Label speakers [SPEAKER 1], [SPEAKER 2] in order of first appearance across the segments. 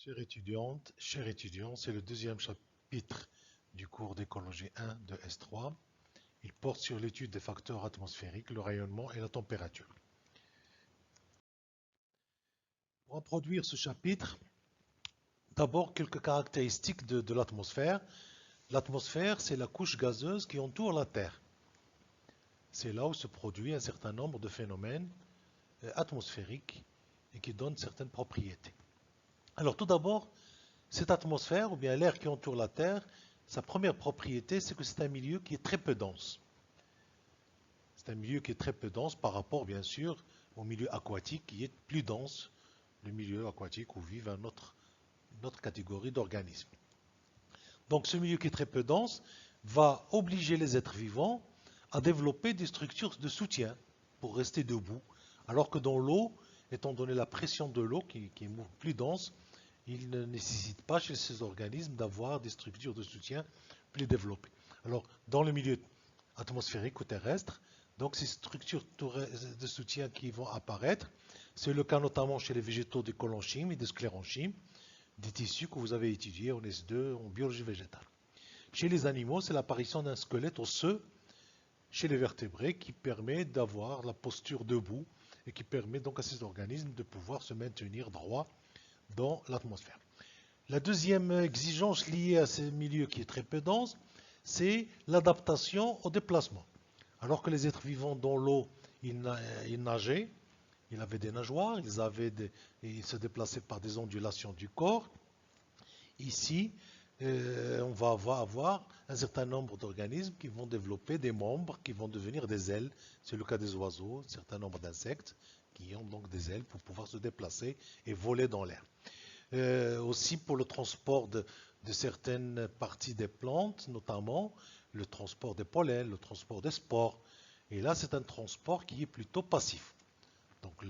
[SPEAKER 1] Chère étudiante, chers étudiants, c'est le deuxième chapitre du cours d'écologie 1 de S3. Il porte sur l'étude des facteurs atmosphériques, le rayonnement et la température. Pour introduire ce chapitre, d'abord quelques caractéristiques de l'atmosphère. L'atmosphère, c'est la couche gazeuse qui entoure la Terre. C'est là où se produit un certain nombre de phénomènes atmosphériques et qui donnent certaines propriétés. Alors tout d'abord, cette atmosphère, ou bien l'air qui entoure la Terre, sa première propriété, c'est que c'est un milieu qui est très peu dense. C'est un milieu qui est très peu dense par rapport, bien sûr, au milieu aquatique qui est plus dense, le milieu aquatique où vivent une autre catégorie d'organismes. Donc ce milieu qui est très peu dense va obliger les êtres vivants à développer des structures de soutien pour rester debout, alors que dans l'eau, étant donné la pression de l'eau qui est plus dense, il ne nécessite pas chez ces organismes d'avoir des structures de soutien plus développées. Alors, dans le milieu atmosphérique ou terrestre, donc ces structures de soutien qui vont apparaître, c'est le cas notamment chez les végétaux des collenchymes et des sclérenchymes, des tissus que vous avez étudiés en S2 en biologie végétale. Chez les animaux, c'est l'apparition d'un squelette osseux chez les vertébrés qui permet d'avoir la posture debout et qui permet donc à ces organismes de pouvoir se maintenir droit dans l'atmosphère. La deuxième exigence liée à ce milieu qui est très peu dense, c'est l'adaptation au déplacement. Alors que les êtres vivants dans l'eau, ils nageaient, ils avaient des nageoires, ils se déplaçaient par des ondulations du corps. Ici, on va avoir un certain nombre d'organismes qui vont développer des membres qui vont devenir des ailes. C'est le cas des oiseaux, un certain nombre d'insectes qui ont donc des ailes pour pouvoir se déplacer et voler dans l'air. Aussi pour le transport de certaines parties des plantes, notamment le transport des pollens, le transport des spores. Et là, c'est un transport qui est plutôt passif. Donc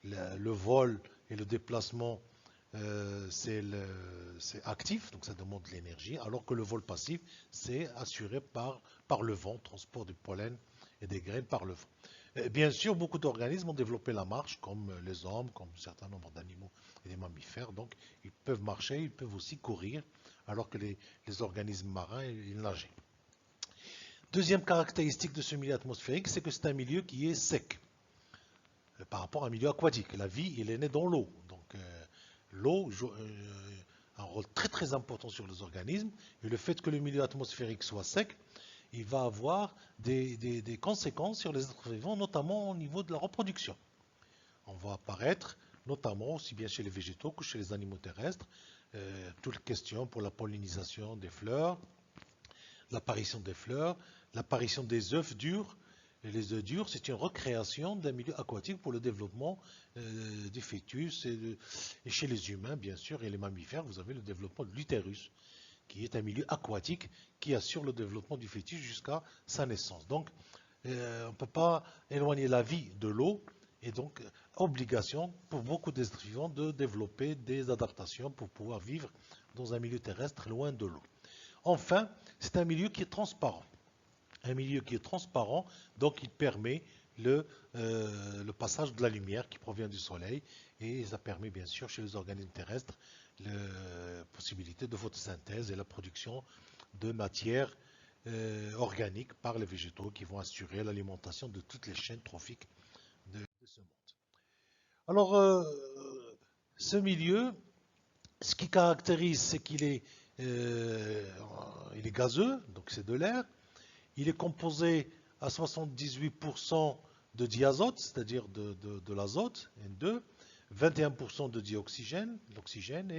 [SPEAKER 1] le vol et le déplacement, c'est actif, donc ça demande de l'énergie, alors que le vol passif, c'est assuré par le vent, transport du pollen et des graines par le vent. Bien sûr, beaucoup d'organismes ont développé la marche, comme les hommes, comme un certain nombre d'animaux et des mammifères. Donc, ils peuvent marcher, ils peuvent aussi courir, alors que les organismes marins, ils nageaient. Deuxième caractéristique de ce milieu atmosphérique, c'est que c'est un milieu qui est sec par rapport à un milieu aquatique. La vie, elle est née dans l'eau. Donc, l'eau joue un rôle très très important sur les organismes. Et le fait que le milieu atmosphérique soit sec, il va avoir des conséquences sur les êtres vivants, notamment au niveau de la reproduction. On va apparaître, notamment aussi bien chez les végétaux que chez les animaux terrestres, toutes les questions pour la pollinisation des fleurs, l'apparition des fleurs, l'apparition des œufs durs. Et les œufs durs, c'est une recréation d'un milieu aquatique pour le développement des fœtus. Et chez les humains, bien sûr, et les mammifères, vous avez le développement de l'utérus, qui est un milieu aquatique qui assure le développement du fœtus jusqu'à sa naissance. Donc, on ne peut pas éloigner la vie de l'eau, et donc obligation pour beaucoup d'êtres vivants de développer des adaptations pour pouvoir vivre dans un milieu terrestre loin de l'eau. Enfin, c'est un milieu qui est transparent. Un milieu qui est transparent, donc il permet le passage de la lumière qui provient du soleil, et ça permet bien sûr chez les organismes terrestres la possibilité de photosynthèse et la production de matières organiques par les végétaux qui vont assurer l'alimentation de toutes les chaînes trophiques de ce monde. Alors, ce milieu, ce qui caractérise, c'est il est gazeux, donc c'est de l'air. Il est composé à 78% de diazote, c'est-à-dire de l'azote, N2, 21% de dioxygène, l'oxygène,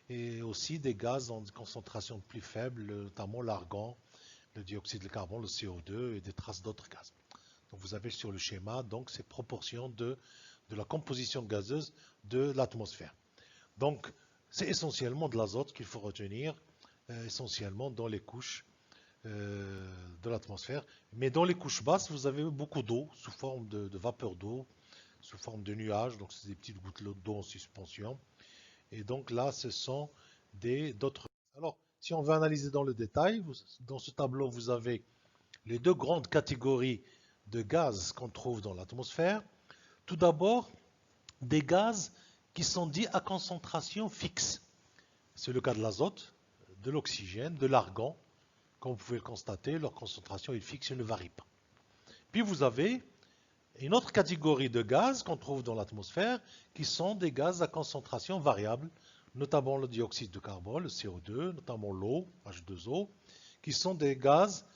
[SPEAKER 1] et aussi des gaz en concentration plus faible, notamment l'argon, le dioxyde de carbone, le CO2 et des traces d'autres gaz. Donc vous avez sur le schéma donc ces proportions de la composition gazeuse de l'atmosphère. Donc c'est essentiellement de l'azote qu'il faut retenir, essentiellement dans les couches de l'atmosphère. Mais dans les couches basses, vous avez beaucoup d'eau sous forme de vapeur d'eau, sous forme de nuages. Donc c'est des petites gouttes d'eau en suspension. Et donc là, ce sont d'autres. Alors, si on veut analyser dans le détail, dans ce tableau, vous avez les deux grandes catégories de gaz qu'on trouve dans l'atmosphère. Tout d'abord, des gaz qui sont dits à concentration fixe. C'est le cas de l'azote, de l'oxygène, de l'argon. Comme vous pouvez le constater, leur concentration est fixe et ne varie pas. Puis vous avez une autre catégorie de gaz qu'on trouve dans l'atmosphère, qui sont des gaz à concentration variable, notamment le dioxyde de carbone, le CO2, notamment l'eau, H2O, qui sont des gaz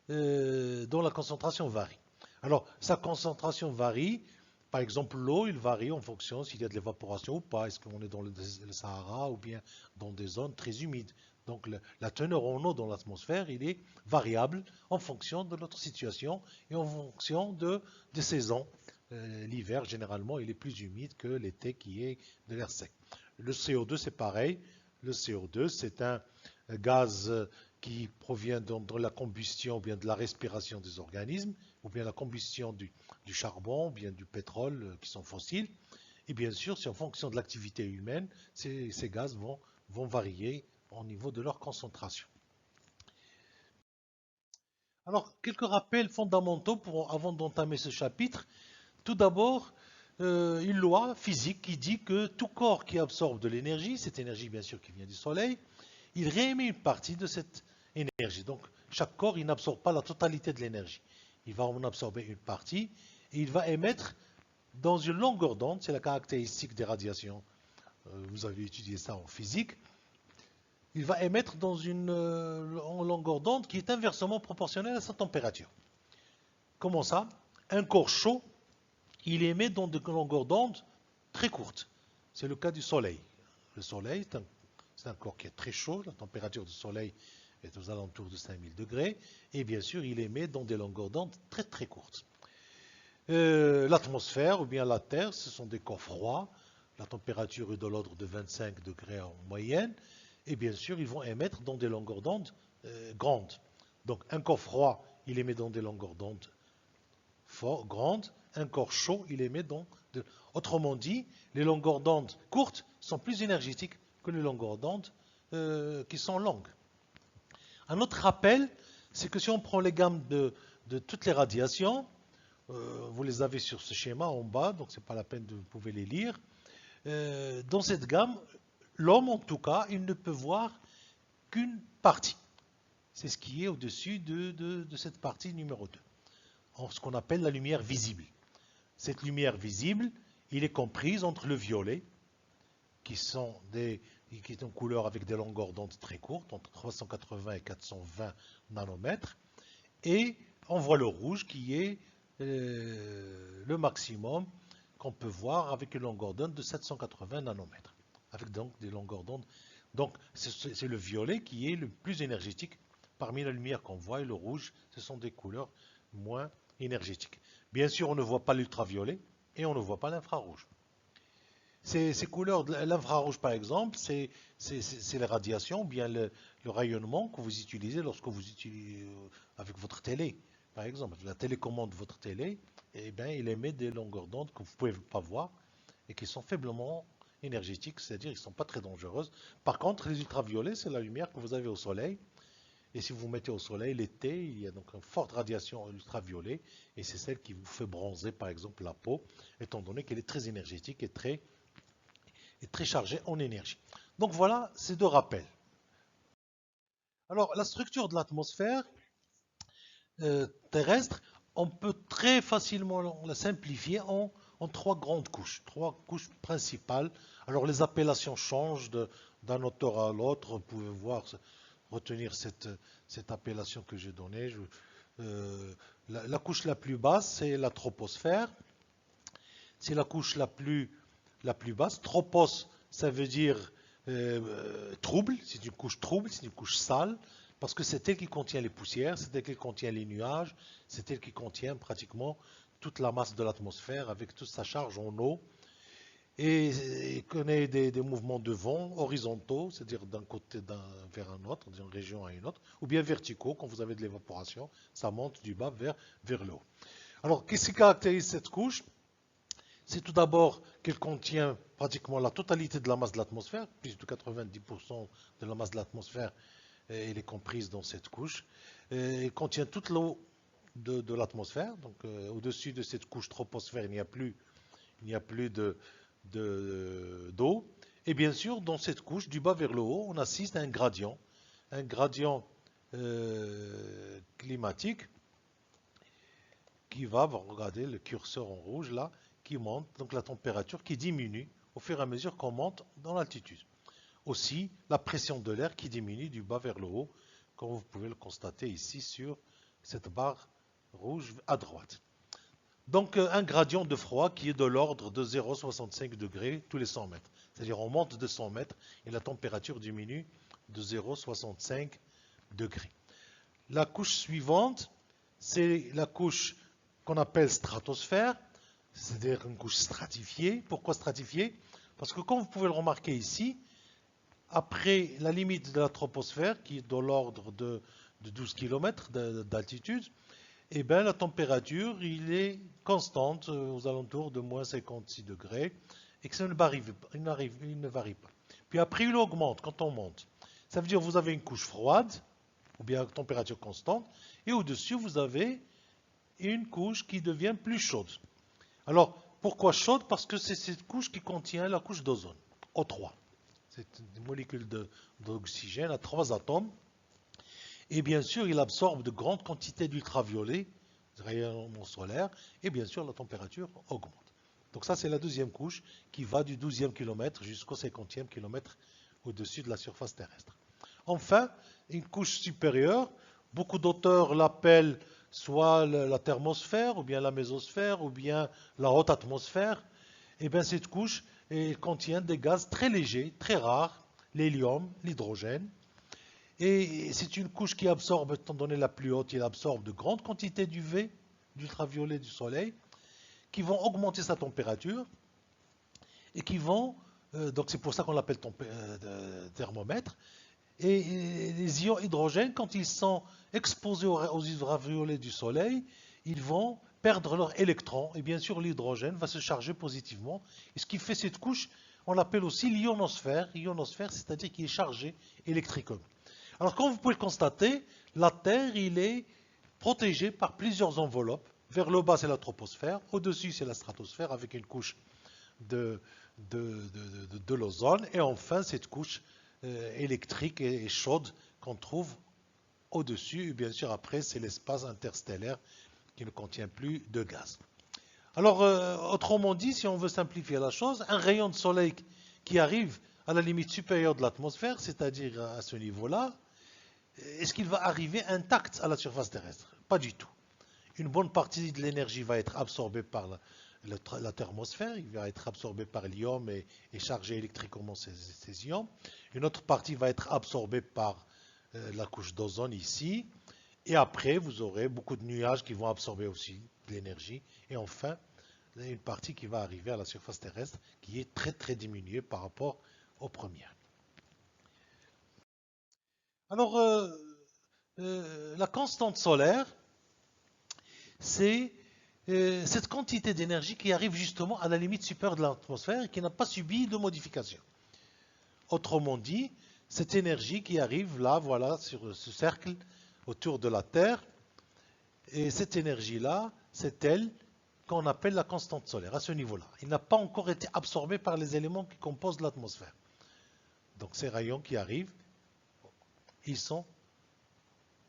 [SPEAKER 1] dont la concentration varie. Alors, sa concentration varie. Par exemple, l'eau, il varie en fonction s'il y a de l'évaporation ou pas. Est-ce qu'on est dans le Sahara ou bien dans des zones très humides. Donc, la teneur en eau dans l'atmosphère, il est variable en fonction de notre situation et en fonction des saisons. L'hiver, généralement, il est plus humide que l'été qui est de l'air sec. Le CO2, c'est pareil. Le CO2, c'est un gaz qui provient de la combustion ou bien de la respiration des organismes, ou bien la combustion du charbon, ou bien du pétrole qui sont fossiles. Et bien sûr, c'est en fonction de l'activité humaine, ces gaz vont varier au niveau de leur concentration. Alors, quelques rappels fondamentaux avant d'entamer ce chapitre. Tout d'abord, une loi physique qui dit que tout corps qui absorbe de l'énergie, cette énergie bien sûr qui vient du Soleil, il réémet une partie de cette énergie. Donc, chaque corps, il n'absorbe pas la totalité de l'énergie. Il va en absorber une partie et il va émettre dans une longueur d'onde, c'est la caractéristique des radiations. Vous avez étudié ça en physique. Il va émettre dans une longueur d'onde qui est inversement proportionnelle à sa température. Comment ça? Un corps chaud, il émet dans des longueurs d'onde très courtes. C'est le cas du Soleil. Le Soleil, c'est un corps qui est très chaud, la température du Soleil est aux alentours de 5000 degrés, et bien sûr, il émet dans des longueurs d'onde très très courtes. L'atmosphère ou bien la Terre, ce sont des corps froids, la température est de l'ordre de 25 degrés en moyenne, et bien sûr, ils vont émettre dans des longueurs d'onde grandes. Donc, un corps froid, il émet dans des longueurs d'onde grandes, un corps chaud, il émet dans... Autrement dit, les longueurs d'onde courtes sont plus énergétiques que les longueurs d'onde qui sont longues. Un autre rappel, c'est que si on prend les gammes de toutes les radiations, vous les avez sur ce schéma en bas, donc ce n'est pas la peine de vous pouvez les lire. Dans cette gamme, l'homme en tout cas, il ne peut voir qu'une partie. C'est ce qui est au-dessus de cette partie numéro 2, ce qu'on appelle la lumière visible. Cette lumière visible, il est comprise entre le violet, qui est en couleur avec des longueurs d'onde très courtes, entre 380 et 420 nanomètres, et on voit le rouge qui est le maximum qu'on peut voir avec une longueur d'onde de 780 nanomètres, avec donc des longueurs d'onde. Donc c'est le violet qui est le plus énergétique parmi la lumière qu'on voit, et le rouge, ce sont des couleurs moins énergétiques. Bien sûr, on ne voit pas l'ultraviolet et on ne voit pas l'infrarouge. Ces couleurs, l'infrarouge par exemple, c'est les radiations, ou bien le rayonnement que vous utilisez lorsque vous utilisez avec votre télé. Par exemple, la télécommande de votre télé, eh bien, il émet des longueurs d'onde que vous ne pouvez pas voir et qui sont faiblement énergétiques, c'est-à-dire qu'ils ne sont pas très dangereuses. Par contre, les ultraviolets, c'est la lumière que vous avez au soleil. Et si vous mettez au soleil l'été, il y a donc une forte radiation ultraviolet, et c'est celle qui vous fait bronzer, par exemple, la peau, étant donné qu'elle est très énergétique et très chargée en énergie. Donc voilà ces deux rappels. Alors, la structure de l'atmosphère terrestre, on peut très facilement la simplifier en trois grandes couches, trois couches principales. Alors, les appellations changent d'un auteur à l'autre. Vous pouvez voir, retenir cette appellation que j'ai donnée. La couche la plus basse, c'est la troposphère. C'est la couche la plus basse. Tropos, ça veut dire trouble. C'est une couche trouble, c'est une couche sale, parce que c'est elle qui contient les poussières, c'est elle qui contient les nuages, c'est elle qui contient pratiquement toute la masse de l'atmosphère avec toute sa charge en eau. Et connaît des mouvements de vent horizontaux, c'est-à-dire d'un côté vers un autre, d'une région à une autre, ou bien verticaux, quand vous avez de l'évaporation, ça monte du bas vers le haut. Alors, qu'est-ce qui caractérise cette couche? C'est tout d'abord qu'elle contient pratiquement la totalité de la masse de l'atmosphère, plus de 90% de la masse de l'atmosphère, elle est comprise dans cette couche. Elle contient toute l'eau de l'atmosphère, donc au-dessus de cette couche troposphère, il n'y a plus d'eau, Et bien sûr, dans cette couche, du bas vers le haut, on assiste à un gradient climatique qui va, vous regardez le curseur en rouge là, qui monte, donc la température qui diminue au fur et à mesure qu'on monte dans l'altitude. Aussi, la pression de l'air qui diminue du bas vers le haut, comme vous pouvez le constater ici sur cette barre rouge à droite. Donc un gradient de froid qui est de l'ordre de 0,65 degrés tous les 100 mètres. C'est-à-dire on monte de 100 mètres et la température diminue de 0,65 degrés. La couche suivante, c'est la couche qu'on appelle stratosphère, c'est-à-dire une couche stratifiée. Pourquoi stratifiée? Parce que comme vous pouvez le remarquer ici, après la limite de la troposphère, qui est de l'ordre de 12 km d'altitude, eh bien, la température il est constante aux alentours de moins 56 degrés et que ça il ne varie pas. Puis après, il augmente quand on monte. Ça veut dire que vous avez une couche froide, ou bien température constante, et au-dessus, vous avez une couche qui devient plus chaude. Alors, pourquoi chaude? Parce que c'est cette couche qui contient la couche d'ozone, O3. C'est une molécule d'oxygène à 3 atomes. Et bien sûr, il absorbe de grandes quantités d'ultraviolets, des rayonnements solaires, et bien sûr, la température augmente. Donc ça, c'est la deuxième couche qui va du 12e kilomètre jusqu'au 50e kilomètre au-dessus de la surface terrestre. Enfin, une couche supérieure, beaucoup d'auteurs l'appellent soit la thermosphère, ou bien la mésosphère, ou bien la haute atmosphère. Et bien cette couche contient des gaz très légers, très rares, l'hélium, l'hydrogène. Et c'est une couche qui absorbe, étant donné la plus haute, il absorbe de grandes quantités d'UV, d'ultraviolet du soleil, qui vont augmenter sa température et qui vont, donc c'est pour ça qu'on l'appelle thermomètre, et les ions hydrogène, quand ils sont exposés aux ultraviolets du soleil, ils vont perdre leurs électrons, et bien sûr l'hydrogène va se charger positivement, et ce qui fait cette couche, on l'appelle aussi l'ionosphère, c'est-à-dire qu'il est chargé électriquement. Alors, comme vous pouvez le constater, la Terre, il est protégé par plusieurs enveloppes. Vers le bas, c'est la troposphère. Au-dessus, c'est la stratosphère avec une couche de l'ozone. Et enfin, cette couche électrique et chaude qu'on trouve au-dessus. Et bien sûr, après, c'est l'espace interstellaire qui ne contient plus de gaz. Alors, autrement dit, si on veut simplifier la chose, un rayon de soleil qui arrive à la limite supérieure de l'atmosphère, c'est-à-dire à ce niveau-là, est-ce qu'il va arriver intact à la surface terrestre? Pas du tout. Une bonne partie de l'énergie va être absorbée par la thermosphère, il va être absorbé par l'ion et chargé électriquement ces ions. Une autre partie va être absorbée par la couche d'ozone ici. Et après, vous aurez beaucoup de nuages qui vont absorber aussi de l'énergie. Et enfin, une partie qui va arriver à la surface terrestre qui est très très diminuée par rapport aux premières. Alors, la constante solaire, c'est cette quantité d'énergie qui arrive justement à la limite supérieure de l'atmosphère et qui n'a pas subi de modification. Autrement dit, cette énergie qui arrive là, voilà, sur ce cercle autour de la Terre, et cette énergie-là, c'est elle qu'on appelle la constante solaire, à ce niveau-là. Il n'a pas encore été absorbé par les éléments qui composent l'atmosphère. Donc ces rayons qui arrivent, ils sont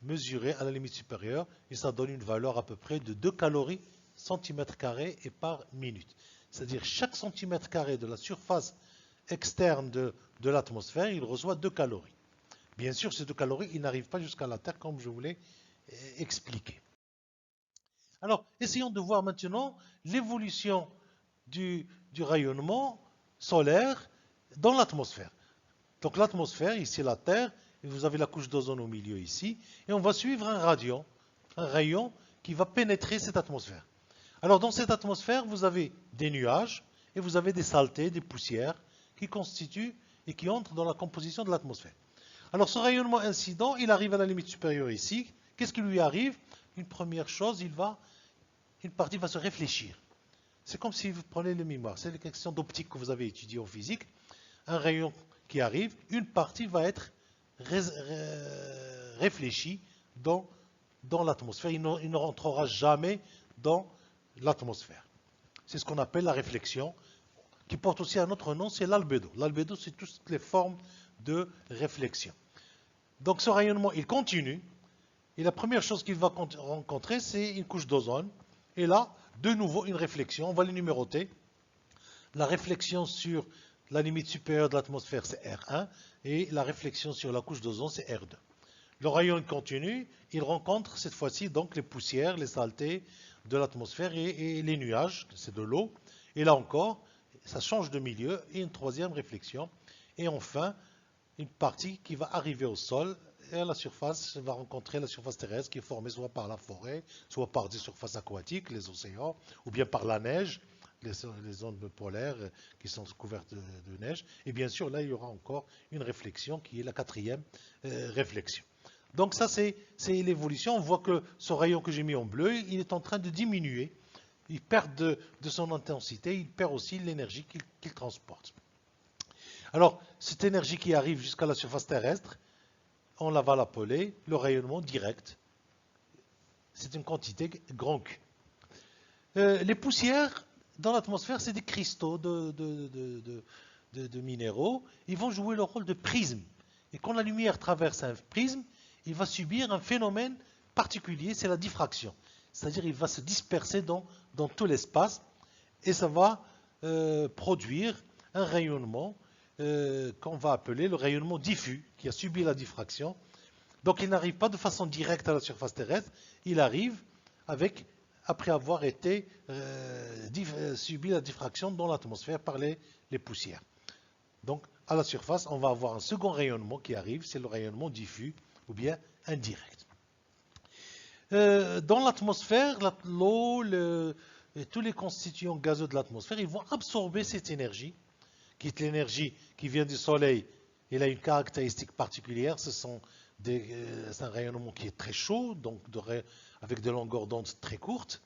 [SPEAKER 1] mesurés à la limite supérieure et ça donne une valeur à peu près de 2 calories centimètre carré et par minute. C'est-à-dire chaque centimètre carré de la surface externe de l'atmosphère, il reçoit 2 calories. Bien sûr, ces 2 calories, ils n'arrivent pas jusqu'à la Terre comme je vous l'ai expliqué. Alors, essayons de voir maintenant l'évolution du rayonnement solaire dans l'atmosphère. Donc l'atmosphère, ici la Terre, et vous avez la couche d'ozone au milieu ici, et on va suivre un rayon qui va pénétrer cette atmosphère. Alors dans cette atmosphère, vous avez des nuages et vous avez des saletés, des poussières qui constituent et qui entrent dans la composition de l'atmosphère. Alors ce rayonnement incident, il arrive à la limite supérieure ici. Qu'est-ce qui lui arrive? Une première chose, une partie va se réfléchir. C'est comme si vous prenez le miroir. C'est les questions d'optique que vous avez étudiées en physique. Un rayon qui arrive, une partie va être réfléchi dans l'atmosphère. Il ne rentrera jamais dans l'atmosphère. C'est ce qu'on appelle la réflexion. qui porte aussi un autre nom, c'est l'albédo. L'albédo, c'est toutes les formes de réflexion. Donc ce rayonnement, il continue, et la première chose qu'il va rencontrer, c'est une couche d'ozone, et là, de nouveau, une réflexion, on va les numéroter. La réflexion sur la limite supérieure de l'atmosphère, c'est R1, et la réflexion sur la couche d'ozone, c'est R2. Le rayon continue, il rencontre cette fois-ci donc les poussières, les saletés de l'atmosphère et les nuages, c'est de l'eau. Et là encore, ça change de milieu, et une troisième réflexion. Et enfin, une partie qui va arriver au sol, et à la surface, va rencontrer la surface terrestre qui est formée soit par la forêt, soit par des surfaces aquatiques, les océans, ou bien par la neige, les zones polaires qui sont couvertes de neige. Et bien sûr, là, il y aura encore une réflexion qui est la quatrième réflexion. Donc ça, c'est l'évolution. On voit que ce rayon que j'ai mis en bleu, il est en train de diminuer. Il perd de son intensité, il perd aussi l'énergie qu'il transporte. Alors, cette énergie qui arrive jusqu'à la surface terrestre, on va l'appeler le rayonnement direct. C'est une quantité grand Q. Les poussières dans l'atmosphère, c'est des cristaux de minéraux. Ils vont jouer le rôle de prisme. Et quand la lumière traverse un prisme, il va subir un phénomène particulier, c'est la diffraction. C'est-à-dire qu'il va se disperser dans tout l'espace et ça va produire un rayonnement qu'on va appeler le rayonnement diffus, qui a subi la diffraction. Donc il n'arrive pas de façon directe à la surface terrestre, il arrive après avoir subi la diffraction dans l'atmosphère par les poussières. Donc à la surface, on va avoir un second rayonnement qui arrive, c'est le rayonnement diffus ou bien indirect. Dans l'atmosphère, l'eau, tous les constituants gazeux de l'atmosphère, ils vont absorber cette énergie, qui est l'énergie qui vient du Soleil. Elle a une caractéristique particulière, c'est un rayonnement qui est très chaud, donc avec des longueurs d'onde très courtes.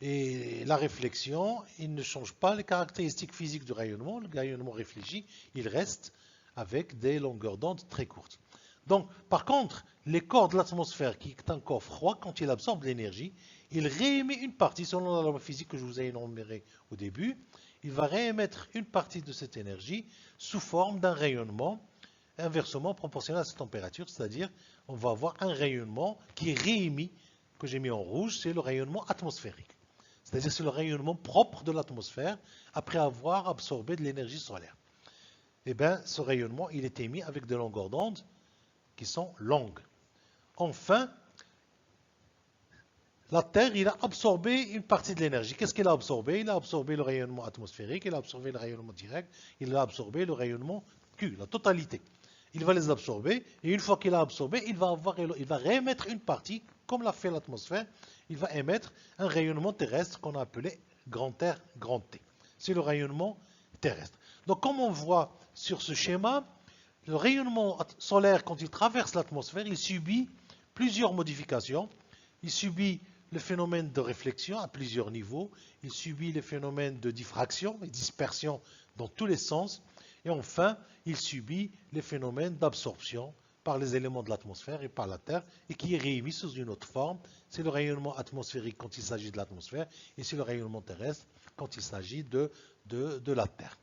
[SPEAKER 1] Et la réflexion, il ne change pas les caractéristiques physiques du rayonnement. Le rayonnement réfléchi, il reste avec des longueurs d'onde très courtes. Donc, par contre, les corps de l'atmosphère, qui est un corps froid, quand il absorbe l'énergie, il réémet une partie, selon la loi physique que je vous ai énumérée au début, il va réémettre une partie de cette énergie sous forme d'un rayonnement inversement proportionnel à sa température, c'est-à-dire on va avoir un rayonnement qui est réémis, que j'ai mis en rouge, c'est le rayonnement atmosphérique. C'est-à-dire c'est le rayonnement propre de l'atmosphère après avoir absorbé de l'énergie solaire. Eh bien, ce rayonnement, il est émis avec des longueurs d'onde qui sont longues. Enfin, la Terre, il a absorbé une partie de l'énergie. Qu'est-ce qu'il a absorbé? Il a absorbé le rayonnement atmosphérique, il a absorbé le rayonnement direct, il a absorbé le rayonnement Q, la totalité. Il va les absorber, et une fois qu'il a absorbé, il va réémettre une partie, comme l'a fait l'atmosphère, il va émettre un rayonnement terrestre qu'on a appelé grand R, grand T. C'est le rayonnement terrestre. Donc comme on voit sur ce schéma, le rayonnement solaire, quand il traverse l'atmosphère, il subit plusieurs modifications. Il subit le phénomène de réflexion à plusieurs niveaux. Il subit le phénomène de diffraction et dispersion dans tous les sens. Et enfin, il subit les phénomènes d'absorption par les éléments de l'atmosphère et par la Terre, et qui est réémis sous une autre forme. C'est le rayonnement atmosphérique quand il s'agit de l'atmosphère, et c'est le rayonnement terrestre quand il s'agit de la Terre.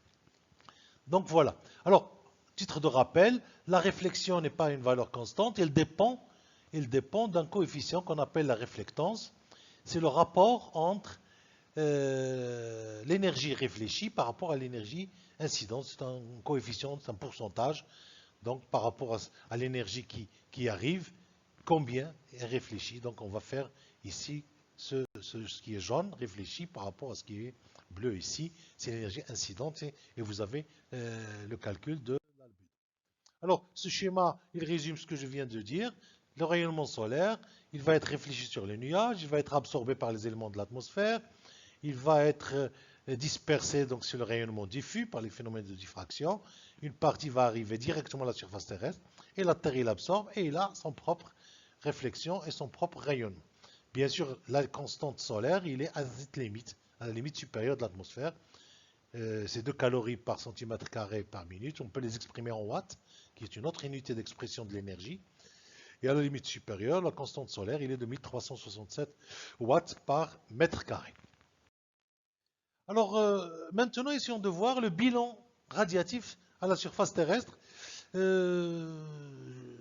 [SPEAKER 1] Donc voilà. Alors, titre de rappel, la réflexion n'est pas une valeur constante, elle dépend d'un coefficient qu'on appelle la réflectance. C'est le rapport entre l'énergie réfléchie par rapport à l'énergie incidente. C'est un coefficient, c'est un pourcentage. Donc par rapport à l'énergie qui arrive, combien est réfléchi. Donc on va faire ici ce qui est jaune, réfléchi par rapport à ce qui est bleu ici. C'est l'énergie incidente et vous avez le calcul de l'albédo. Alors ce schéma, il résume ce que je viens de dire. Le rayonnement solaire, il va être réfléchi sur les nuages, il va être absorbé par les éléments de l'atmosphère, il va être dispersé donc sur le rayonnement diffus par les phénomènes de diffraction. Une partie va arriver directement à la surface terrestre et la Terre il absorbe et il a son propre réflexion et son propre rayonnement. Bien sûr, la constante solaire, il est à cette limite, à la limite supérieure de l'atmosphère. C'est 2 calories par centimètre carré par minute. On peut les exprimer en watts, qui est une autre unité d'expression de l'énergie. Et à la limite supérieure, la constante solaire, il est de 1367 watts par mètre carré. Alors maintenant, essayons de voir le bilan radiatif à la surface terrestre. Euh,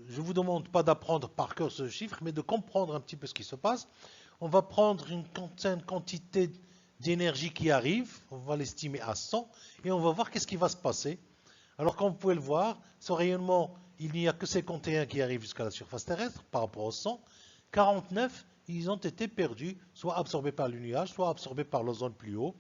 [SPEAKER 1] je ne vous demande pas d'apprendre par cœur ce chiffre, mais de comprendre un petit peu ce qui se passe. On va prendre une certaine quantité d'énergie qui arrive, on va l'estimer à 100, et on va voir qu'est-ce qui va se passer. Alors comme vous pouvez le voir, ce rayonnement, il n'y a que 51 qui arrivent jusqu'à la surface terrestre par rapport au 100. 49, ils ont été perdus, soit absorbés par le nuage, soit absorbés par l'ozone plus haut,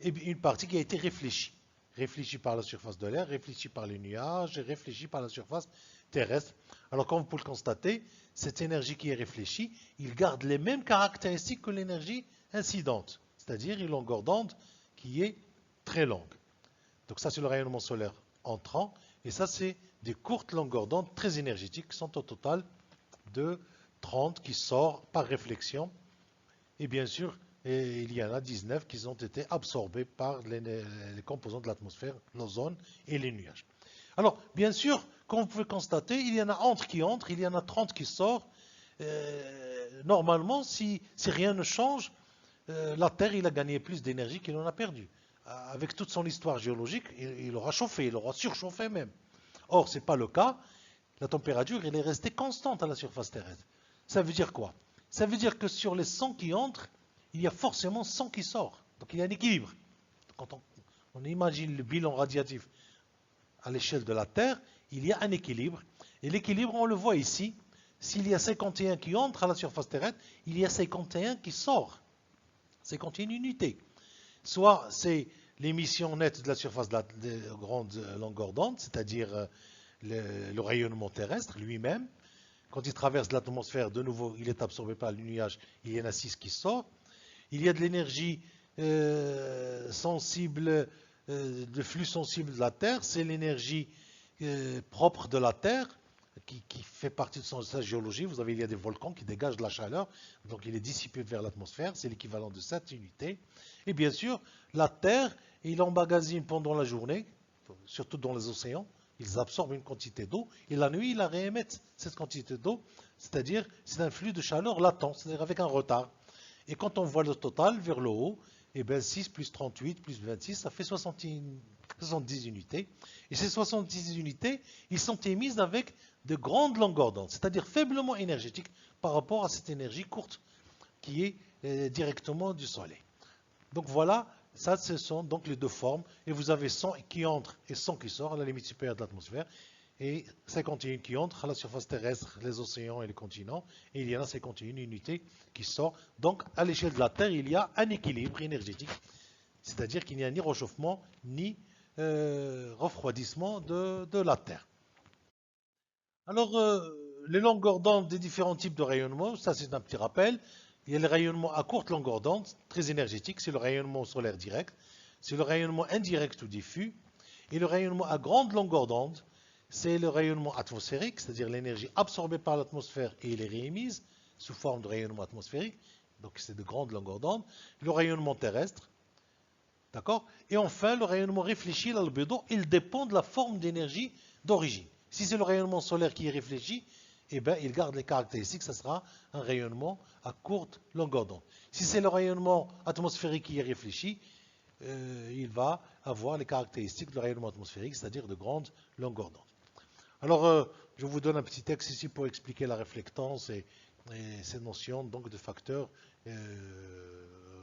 [SPEAKER 1] et une partie qui a été réfléchie. Réfléchie par la surface de l'air, réfléchie par les nuages, et réfléchie par la surface terrestre. Alors comme vous pouvez le constater, cette énergie qui est réfléchie, il garde les mêmes caractéristiques que l'énergie incidente, c'est-à-dire une longueur d'onde qui est très longue. Donc ça c'est le rayonnement solaire entrant, et ça c'est des courtes longueurs d'onde très énergétiques qui sont au total de 30 qui sortent par réflexion. Et bien sûr, il y en a 19 qui ont été absorbés par les composants de l'atmosphère, l'ozone et les nuages. Alors, bien sûr, comme vous pouvez constater, il y en a entre qui entrent, il y en a 30 qui sortent. Normalement, si rien ne change, la Terre, il a gagné plus d'énergie qu'il en a perdu. Avec toute son histoire géologique, il aura chauffé, il aura surchauffé même. Or, ce n'est pas le cas. La température, elle est restée constante à la surface terrestre. Ça veut dire quoi? Ça veut dire que sur les 100 qui entrent, il y a forcément 100 qui sortent. Donc il y a un équilibre. Quand on imagine le bilan radiatif à l'échelle de la Terre, il y a un équilibre. Et l'équilibre, on le voit ici. S'il y a 51 qui entrent à la surface terrestre, il y a 51 qui sortent. 51 unités. Soit c'est l'émission nette de la surface de la grande longueur d'onde, c'est-à-dire le rayonnement terrestre lui-même. Quand il traverse l'atmosphère, de nouveau, il est absorbé par le nuage, il y en a 6 qui sortent. Il y a de l'énergie sensible, de flux sensible de la Terre, c'est l'énergie propre de la Terre, qui fait partie de sa géologie. Vous savez, il y a des volcans qui dégagent de la chaleur, donc il est dissipé vers l'atmosphère, c'est l'équivalent de cette unité. Et bien sûr, la Terre, il emmagasine pendant la journée, surtout dans les océans, ils absorbent une quantité d'eau, et la nuit, ils la réémettent, cette quantité d'eau, c'est-à-dire c'est un flux de chaleur latent, c'est-à-dire avec un retard. Et quand on voit le total vers le haut, eh bien 6 plus 38 plus 26, ça fait 70 unités. Et ces 70 unités, ils sont émises avec de grandes longueurs d'onde, c'est-à-dire faiblement énergétiques par rapport à cette énergie courte qui est directement du Soleil. Donc voilà, ça ce sont donc les deux formes. Et vous avez 100 qui entrent et 100 qui sortent à la limite supérieure de l'atmosphère. Et 51 qui entrent à la surface terrestre, les océans et les continents. Et il y en a 51 unités qui sortent. Donc à l'échelle de la Terre, il y a un équilibre énergétique. C'est-à-dire qu'il n'y a ni réchauffement, ni refroidissement de la Terre. Alors, les longueurs d'onde des différents types de rayonnement, ça c'est un petit rappel. Il y a le rayonnement à courte longueur d'onde, très énergétique, c'est le rayonnement solaire direct. C'est le rayonnement indirect ou diffus. Et le rayonnement à grande longueur d'onde, c'est le rayonnement atmosphérique, c'est-à-dire l'énergie absorbée par l'atmosphère et elle est réémise sous forme de rayonnement atmosphérique. Donc c'est de grande longueur d'onde. Le rayonnement terrestre, d'accord? Et enfin, le rayonnement réfléchi, l'albédo, il dépend de la forme d'énergie d'origine. Si c'est le rayonnement solaire qui est réfléchi, eh bien, il garde les caractéristiques, ça sera un rayonnement à courte longueur d'onde. Si c'est le rayonnement atmosphérique qui est réfléchi, il va avoir les caractéristiques du rayonnement atmosphérique, c'est-à-dire de grande longueur d'onde. Alors, je vous donne un petit texte ici pour expliquer la réflectance et ces notions donc, de facteurs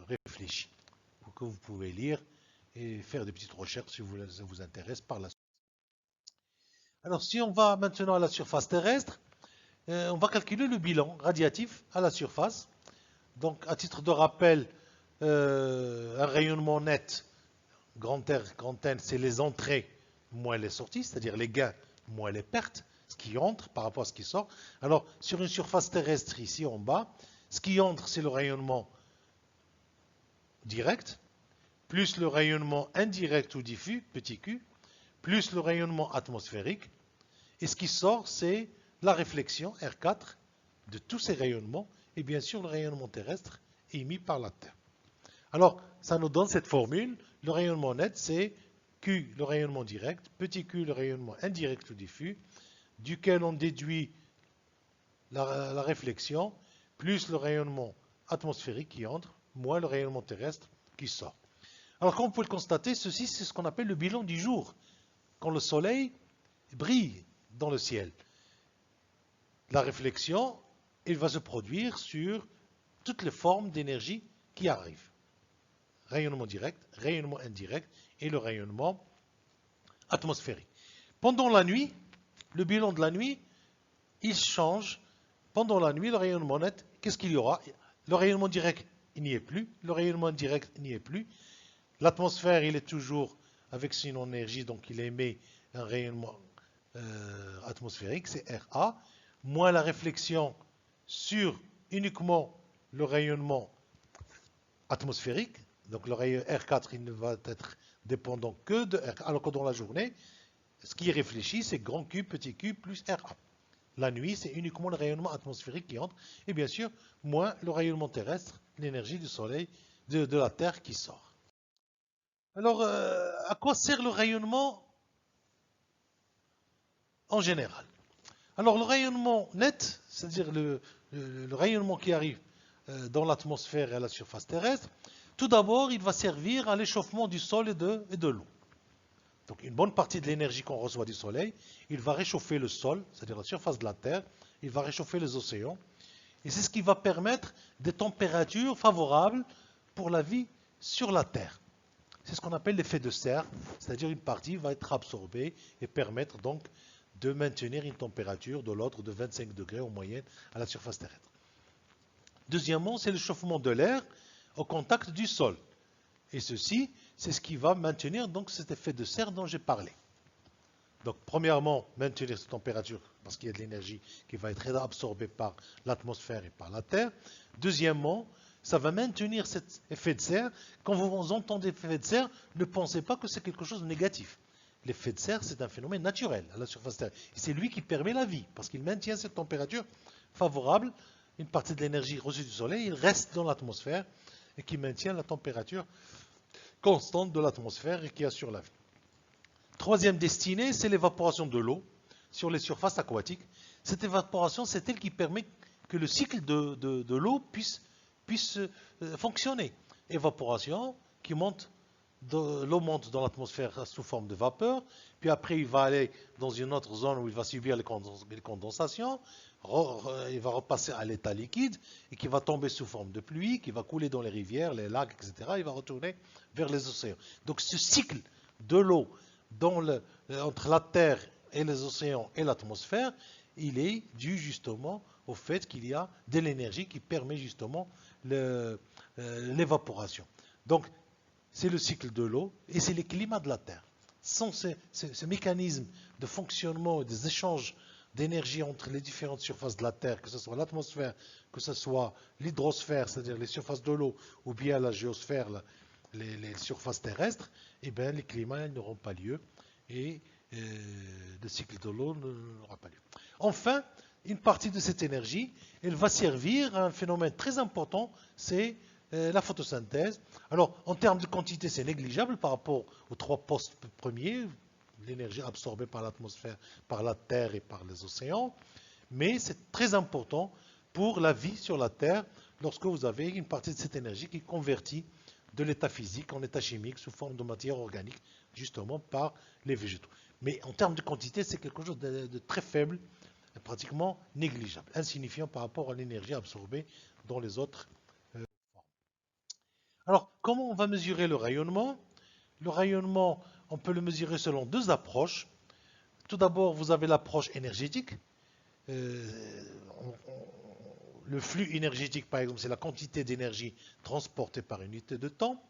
[SPEAKER 1] réfléchis, que vous pouvez lire et faire des petites recherches si ça vous intéresse par la suite. Alors, si on va maintenant à la surface terrestre, on va calculer le bilan radiatif à la surface. Donc, à titre de rappel, un rayonnement net, grand R, grand N, c'est les entrées moins les sorties, c'est-à-dire les gains moins les pertes, ce qui entre par rapport à ce qui sort. Alors, sur une surface terrestre ici en bas, ce qui entre, c'est le rayonnement direct, plus le rayonnement indirect ou diffus, petit q, plus le rayonnement atmosphérique. Et ce qui sort, c'est la réflexion, R4, de tous ces rayonnements, et bien sûr le rayonnement terrestre émis par la Terre. Alors, ça nous donne cette formule. Le rayonnement net, c'est Q, le rayonnement direct, petit q, le rayonnement indirect ou diffus, duquel on déduit la réflexion, plus le rayonnement atmosphérique qui entre, moins le rayonnement terrestre qui sort. Alors, comme vous pouvez le constater, ceci, c'est ce qu'on appelle le bilan du jour. Quand le soleil brille dans le ciel, la réflexion, elle va se produire sur toutes les formes d'énergie qui arrivent. Rayonnement direct, rayonnement indirect et le rayonnement atmosphérique. Pendant la nuit, le bilan de la nuit, il change. Pendant la nuit, le rayonnement net, qu'est-ce qu'il y aura? Le rayonnement direct, il n'y est plus. Le rayonnement indirect, il n'y est plus. L'atmosphère, il est toujours avec son énergie, donc il émet un rayonnement atmosphérique, c'est Ra, moins la réflexion sur uniquement le rayonnement atmosphérique, donc le rayon R4, il ne va être dépendant que de R4, alors que dans la journée, ce qui est réfléchi, c'est grand Q, petit q plus Ra. La nuit, c'est uniquement le rayonnement atmosphérique qui entre, et bien sûr, moins le rayonnement terrestre, l'énergie du soleil, de la Terre qui sort. Alors, à quoi sert le rayonnement en général? Alors, le rayonnement net, c'est-à-dire le rayonnement qui arrive dans l'atmosphère et à la surface terrestre, tout d'abord, il va servir à l'échauffement du sol et de l'eau. Donc, une bonne partie de l'énergie qu'on reçoit du soleil, il va réchauffer le sol, c'est-à-dire la surface de la Terre, il va réchauffer les océans, et c'est ce qui va permettre des températures favorables pour la vie sur la Terre. C'est ce qu'on appelle l'effet de serre, c'est-à-dire une partie va être absorbée et permettre donc de maintenir une température de l'ordre de 25 degrés en moyenne à la surface terrestre. Deuxièmement, c'est l'échauffement de l'air au contact du sol. Et ceci, c'est ce qui va maintenir donc cet effet de serre dont j'ai parlé. Donc, premièrement, maintenir cette température parce qu'il y a de l'énergie qui va être absorbée par l'atmosphère et par la Terre. Deuxièmement, ça va maintenir cet effet de serre. Quand vous entendez effet de serre, ne pensez pas que c'est quelque chose de négatif. L'effet de serre, c'est un phénomène naturel à la surface terrestre. C'est lui qui permet la vie, parce qu'il maintient cette température favorable. Une partie de l'énergie reçue du Soleil, il reste dans l'atmosphère et qui maintient la température constante de l'atmosphère et qui assure la vie. Troisième destinée, c'est l'évaporation de l'eau sur les surfaces aquatiques. Cette évaporation, c'est elle qui permet que le cycle de l'eau puisse fonctionner. Évaporation qui monte, l'eau monte dans l'atmosphère sous forme de vapeur, puis après il va aller dans une autre zone où il va subir les condensations, il va repasser à l'état liquide et qui va tomber sous forme de pluie, qui va couler dans les rivières, les lacs, etc. Il va retourner vers les océans. Donc ce cycle de l'eau entre la Terre et les océans et l'atmosphère, il est dû justement au fait qu'il y a de l'énergie qui permet justement l'évaporation. Donc, c'est le cycle de l'eau et c'est les climats de la Terre. Sans ces mécanismes de fonctionnement et des échanges d'énergie entre les différentes surfaces de la Terre, que ce soit l'atmosphère, que ce soit l'hydrosphère, c'est-à-dire les surfaces de l'eau, ou bien la géosphère, les surfaces terrestres, eh bien, les climats n'auront pas lieu et le cycle de l'eau n'aura pas lieu. Enfin, une partie de cette énergie, elle va servir à un phénomène très important, c'est la photosynthèse. Alors, en termes de quantité, c'est négligeable par rapport aux trois postes premiers, l'énergie absorbée par l'atmosphère, par la Terre et par les océans, mais c'est très important pour la vie sur la Terre lorsque vous avez une partie de cette énergie qui est convertie de l'état physique en état chimique sous forme de matière organique, justement par les végétaux. Mais en termes de quantité, c'est quelque chose de très faible, pratiquement négligeable, insignifiant par rapport à l'énergie absorbée dans les autres formes. Alors, comment on va mesurer le rayonnement? Le rayonnement, on peut le mesurer selon deux approches. Tout d'abord, vous avez l'approche énergétique. Le flux énergétique, par exemple, c'est la quantité d'énergie transportée par unité de temps.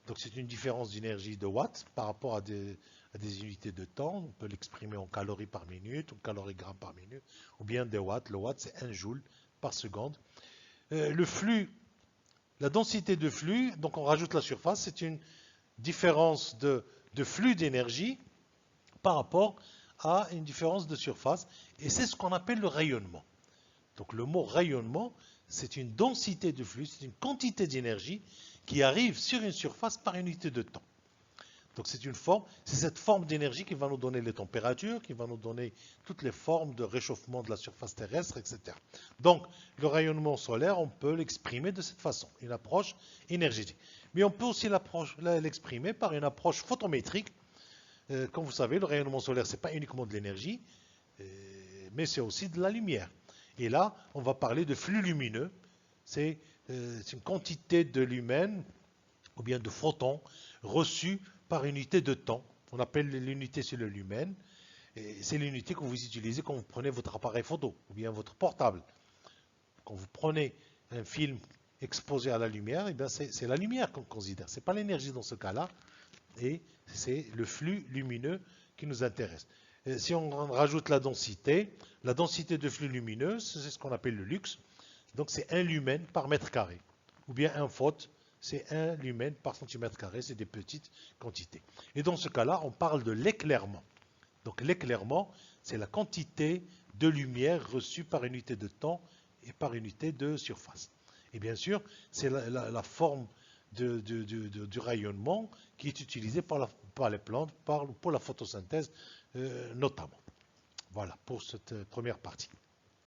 [SPEAKER 1] Donc c'est une différence d'énergie de watts par rapport à des unités de temps. On peut l'exprimer en calories par minute, en calorigrammes par minute, ou bien des watts. Le watt, c'est 1 joule par seconde. Le flux, la densité de flux, donc on rajoute la surface, c'est une différence de flux d'énergie par rapport à une différence de surface. Et c'est ce qu'on appelle le rayonnement. Donc le mot rayonnement, c'est une densité de flux, c'est une quantité d'énergie qui arrive sur une surface par unité de temps. Donc c'est une forme, c'est cette forme d'énergie qui va nous donner les températures, qui va nous donner toutes les formes de réchauffement de la surface terrestre, etc. Donc le rayonnement solaire, on peut l'exprimer de cette façon, une approche énergétique. Mais on peut aussi l'exprimer par une approche photométrique. Comme vous savez, le rayonnement solaire, ce n'est pas uniquement de l'énergie, mais c'est aussi de la lumière. Et là, on va parler de flux lumineux. C'est une quantité de lumens ou bien de photons reçus par unité de temps. On appelle l'unité, c'est le lumen. C'est l'unité que vous utilisez quand vous prenez votre appareil photo ou bien votre portable. Quand vous prenez un film exposé à la lumière, eh c'est la lumière qu'on considère. Ce n'est pas l'énergie dans ce cas-là. Et c'est le flux lumineux qui nous intéresse. Et si on rajoute la densité de flux lumineux, c'est ce qu'on appelle le lux. Donc c'est 1 lumen par mètre carré. Ou bien un photone, c'est 1 lumen par centimètre carré, c'est des petites quantités. Et dans ce cas-là, on parle de l'éclairement. Donc l'éclairement, c'est la quantité de lumière reçue par unité de temps et par unité de surface. Et bien sûr, c'est la forme du rayonnement qui est utilisée par les plantes, pour la photosynthèse notamment. Voilà pour cette première partie.